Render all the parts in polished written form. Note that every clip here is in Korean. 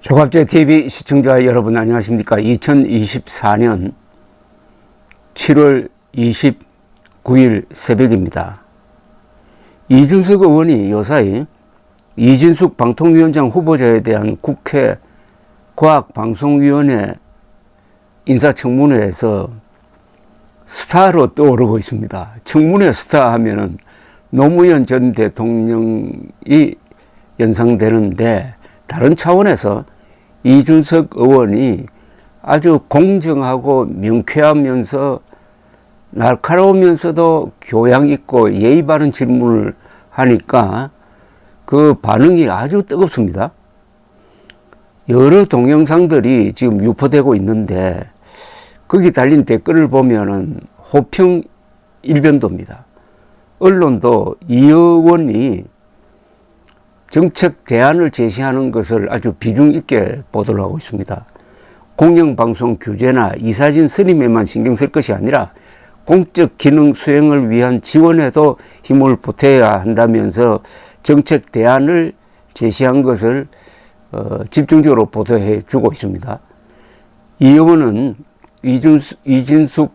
조갑제TV 시청자 여러분 안녕하십니까. 2024년 7월 29일 새벽입니다. 이준석 의원이 요사이 이진숙 방통위원장 후보자에 대한 국회 과학방송위원회 인사청문회에서 스타로 떠오르고 있습니다. 청문회 스타 하면은 노무현 전 대통령이 연상되는데, 다른 차원에서 이준석 의원이 아주 공정하고 명쾌하면서 날카로우면서도 교양 있고 예의 바른 질문을 하니까 그 반응이 아주 뜨겁습니다. 여러 동영상들이 지금 유포되고 있는데 거기 달린 댓글을 보면은 호평 일변도입니다. 언론도 이 의원이 정책 대안을 제시하는 것을 아주 비중 있게 보도를 하고 있습니다. 공영방송 규제나 이사진 스님에만 신경 쓸 것이 아니라 공적 기능 수행을 위한 지원에도 힘을 보태야 한다면서 정책 대안을 제시한 것을 집중적으로 보도해 주고 있습니다. 이 의원은 이진숙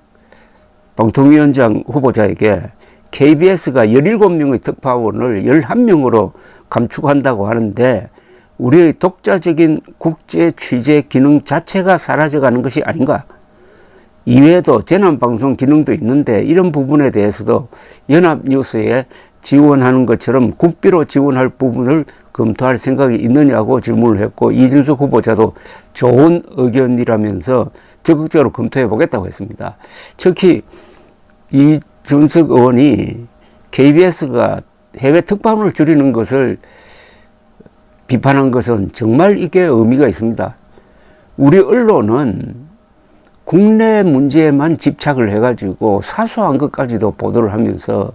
방통위원장 후보자에게 KBS가 17명의 특파원을 11명으로 감축한다고 하는데 우리의 독자적인 국제 취재 기능 자체가 사라져가는 것이 아닌가. 이외에도 재난방송 기능도 있는데 이런 부분에 대해서도 연합뉴스에 지원하는 것처럼 국비로 지원할 부분을 검토할 생각이 있느냐고 질문을 했고, 이준석 후보자도 좋은 의견이라면서 적극적으로 검토해 보겠다고 했습니다. 특히 이준석 의원이 KBS가 해외 특파원을 줄이는 것을 비판한 것은 정말 이게 의미가 있습니다. 우리 언론은 국내 문제에만 집착을 해가지고 사소한 것까지도 보도를 하면서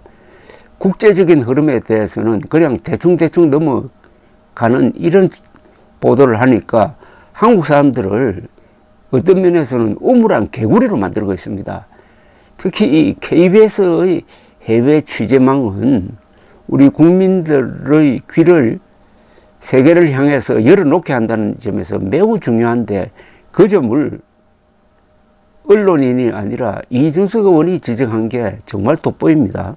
국제적인 흐름에 대해서는 그냥 대충 넘어가는 이런 보도를 하니까 한국 사람들을 어떤 면에서는 우물한 개구리로 만들고 있습니다. 특히 이 KBS의 해외 취재망은 우리 국민들의 귀를 세계를 향해서 열어놓게 한다는 점에서 매우 중요한데, 그 점을 언론인이 아니라 이준석 의원이 지적한 게 정말 돋보입니다.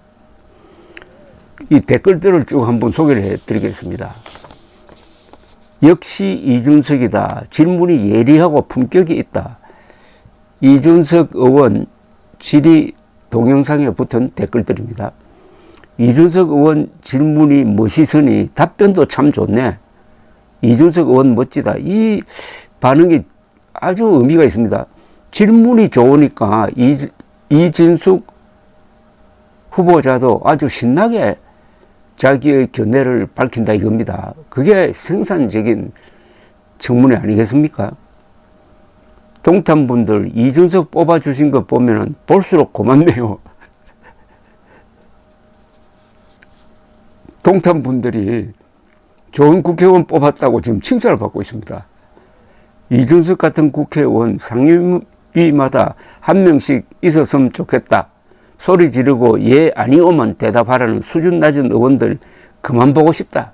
이 댓글들을 쭉 한번 소개를 해드리겠습니다. 역시 이준석이다. 질문이 예리하고 품격이 있다. 이준석 의원 질의 동영상에 붙은 댓글들입니다. 이준석 의원 질문이 멋있으니 답변도 참 좋네. 이준석 의원 멋지다. 이 반응이 아주 의미가 있습니다. 질문이 좋으니까 이진숙 후보자도 아주 신나게 자기의 견해를 밝힌다 이겁니다. 그게 생산적인 청문회 아니겠습니까? 동탄분들 이준석 뽑아주신 거 보면은 볼수록 고맙네요. 동탄 분들이 좋은 국회의원 뽑았다고 지금 칭찬을 받고 있습니다. 이준석 같은 국회의원 상임위마다 한 명씩 있었으면 좋겠다. 소리 지르고 예 아니오만 대답하라는 수준 낮은 의원들 그만 보고 싶다.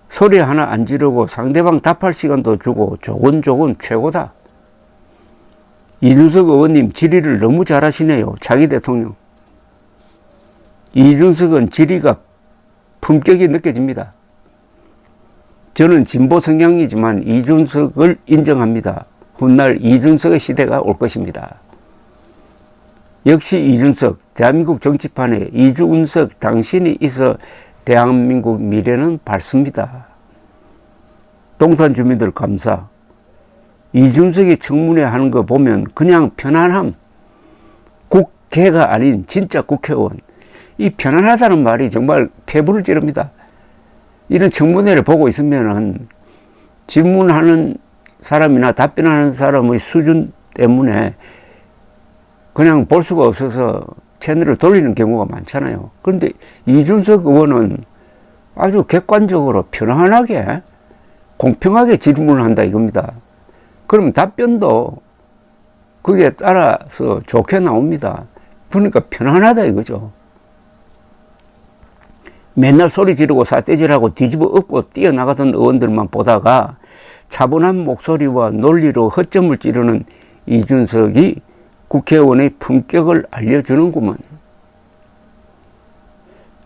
소리 하나 안 지르고 상대방 답할 시간도 주고 조곤조곤 최고다. 이준석 의원님 질의를 너무 잘하시네요. 차기 대통령. 이준석은 질의가 품격이 느껴집니다. 저는 진보 성향이지만 이준석을 인정합니다. 훗날 이준석의 시대가 올 것입니다. 역시 이준석, 대한민국 정치판에 이준석 당신이 있어 대한민국 미래는 밝습니다. 동탄 주민들 감사. 이준석이 청문회 하는 거 보면 그냥 편안함. 국회가 아닌 진짜 국회의원. 이 편안하다는 말이 정말 폐부를 찌릅니다. 이런 청문회를 보고 있으면은 질문하는 사람이나 답변하는 사람의 수준 때문에 그냥 볼 수가 없어서 채널을 돌리는 경우가 많잖아요. 그런데 이준석 의원은 아주 객관적으로 편안하게 공평하게 질문을 한다 이겁니다. 그러면 답변도 거기에 따라서 좋게 나옵니다. 그러니까 편안하다 이거죠. 맨날 소리 지르고 삿대질하고 뒤집어 엎고 뛰어나가던 의원들만 보다가 차분한 목소리와 논리로 허점을 찌르는 이준석이 국회의원의 품격을 알려주는구먼.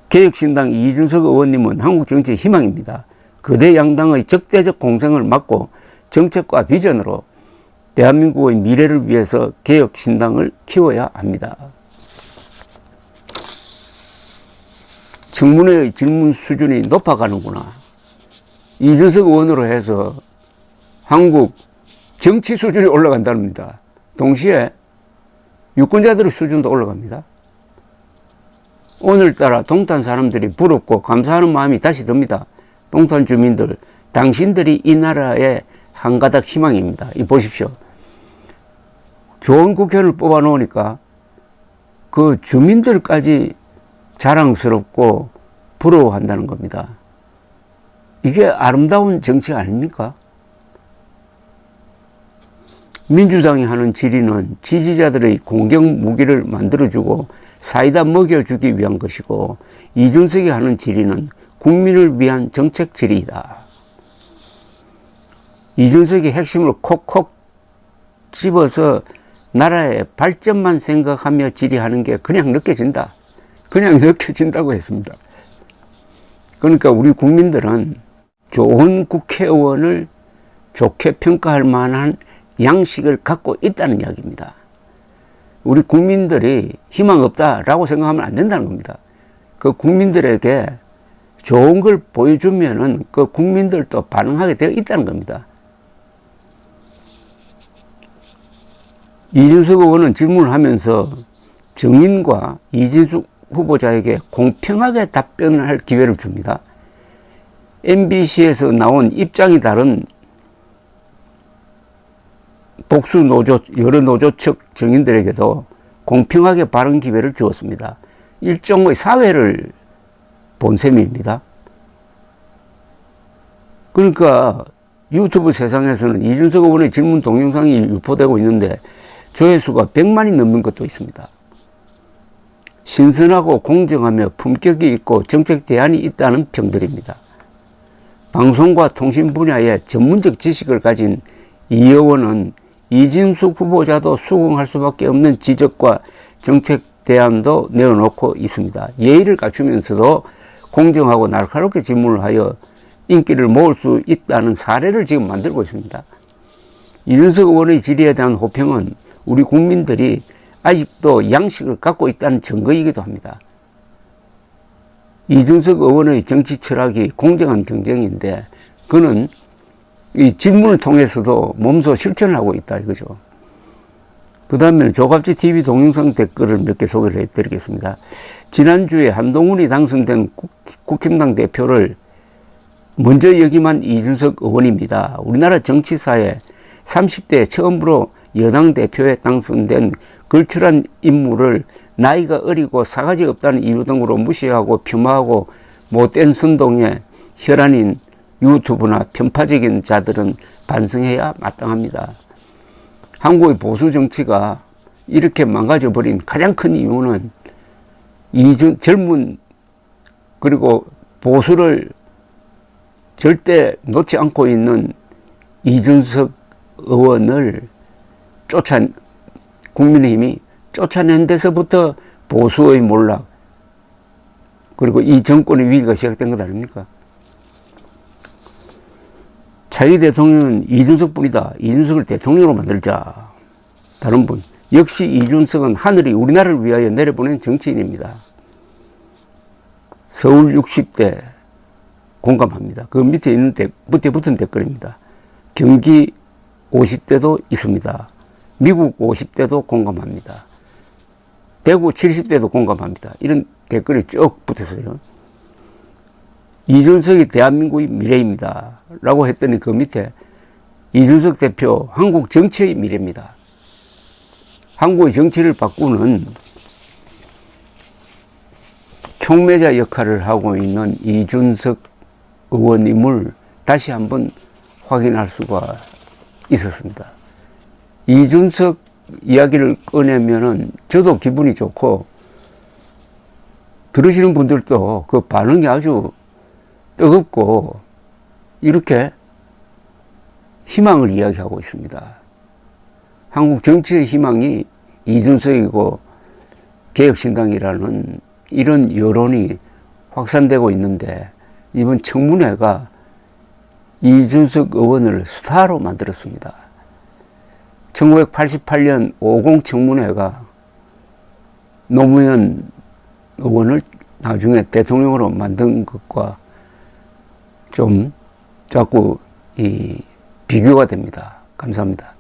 개혁신당 이준석 의원님은 한국 정치의 희망입니다. 거대 양당의 적대적 공생을 막고 정책과 비전으로 대한민국의 미래를 위해서 개혁신당을 키워야 합니다. 청문회의 질문 수준이 높아가는구나. 이준석 의원으로 해서 한국 정치 수준이 올라간답니다. 동시에 유권자들의 수준도 올라갑니다. 오늘따라 동탄 사람들이 부럽고 감사하는 마음이 다시 듭니다. 동탄 주민들, 당신들이 이 나라의 한 가닥 희망입니다. 이 보십시오. 좋은 국회의원을 뽑아 놓으니까 그 주민들까지 자랑스럽고 부러워한다는 겁니다. 이게 아름다운 정치 아닙니까? 민주당이 하는 질의는 지지자들의 공격 무기를 만들어주고 사이다 먹여주기 위한 것이고, 이준석이 하는 질의는 국민을 위한 정책 질의이다. 이준석이 핵심을 콕콕 집어서 나라의 발전만 생각하며 질의하는 게 그냥 느껴진다. 그냥 느껴진다고 했습니다. 그러니까 우리 국민들은 좋은 국회의원을 좋게 평가할 만한 양식을 갖고 있다는 이야기입니다. 우리 국민들이 희망 없다라고 생각하면 안 된다는 겁니다. 그 국민들에게 좋은 걸 보여주면은 그 국민들도 반응하게 되어 있다는 겁니다. 이준석 의원은 질문을 하면서 정인과 이진숙 후보자에게 공평하게 답변을 할 기회를 줍니다. MBC에서 나온 입장이 다른 복수 노조, 여러 노조 측 정인들에게도 공평하게 발언 기회를 주었습니다. 일종의 사회를 본 셈입니다. 그러니까 유튜브 세상에서는 이준석 의원의 질문 동영상이 유포되고 있는데 조회수가 100만이 넘는 것도 있습니다. 신선하고 공정하며 품격이 있고 정책 대안이 있다는 평들입니다. 방송과 통신 분야의 전문적 지식을 가진 이 의원은 이진숙 후보자도 수긍할 수밖에 없는 지적과 정책 대안도 내어놓고 있습니다. 예의를 갖추면서도 공정하고 날카롭게 질문을 하여 인기를 모을 수 있다는 사례를 지금 만들고 있습니다. 이준석 의원의 질의에 대한 호평은 우리 국민들이 아직도 양식을 갖고 있다는 증거이기도 합니다. 이준석 의원의 정치 철학이 공정한 경쟁인데 그는 이 질문을 통해서도 몸소 실천을 하고 있다 이거죠. 그 다음에 조갑지 TV 동영상 댓글을 몇 개 소개를 해드리겠습니다. 지난주에 한동훈이 당선된 국힘당 대표를 먼저 역임한 이준석 의원입니다. 우리나라 정치사에 30대에 처음으로 여당 대표에 당선된 걸출한 인물을 나이가 어리고 사가지 없다는 이유 등으로 무시하고 폄하하고 못된 선동에 혈안인 유튜브나 편파적인 자들은 반성해야 마땅합니다. 한국의 보수 정치가 이렇게 망가져버린 가장 큰 이유는 젊은 그리고 보수를 절대 놓지 않고 있는 이준석 의원을 국민의힘이 쫓아낸 데서부터 보수의 몰락 그리고 이 정권의 위기가 시작된 것 아닙니까? 차기 대통령은 이준석 뿐이다. 이준석을 대통령으로 만들자. 다른 분. 역시 이준석은 하늘이 우리나라를 위하여 내려보낸 정치인입니다. 서울 60대 공감합니다. 그 밑에 있는 밑에 붙은 댓글입니다. 경기 50대도 있습니다. 미국 50대도 공감합니다. 대구 70대도 공감합니다. 이런 댓글이 쭉 붙었어요. 이준석이 대한민국의 미래입니다. 라고 했더니 그 밑에 이준석 대표 한국 정치의 미래입니다. 한국의 정치를 바꾸는 촉매자 역할을 하고 있는 이준석 의원님을 다시 한번 확인할 수가 있었습니다. 이준석 이야기를 꺼내면은 저도 기분이 좋고 들으시는 분들도 그 반응이 아주 뜨겁고 이렇게 희망을 이야기하고 있습니다. 한국 정치의 희망이 이준석이고 개혁신당이라는 이런 여론이 확산되고 있는데 이번 청문회가 이준석 의원을 스타로 만들었습니다. 1988년 50 청문회가 노무현 의원을 나중에 대통령으로 만든 것과 좀 자꾸 비교가 됩니다. 감사합니다.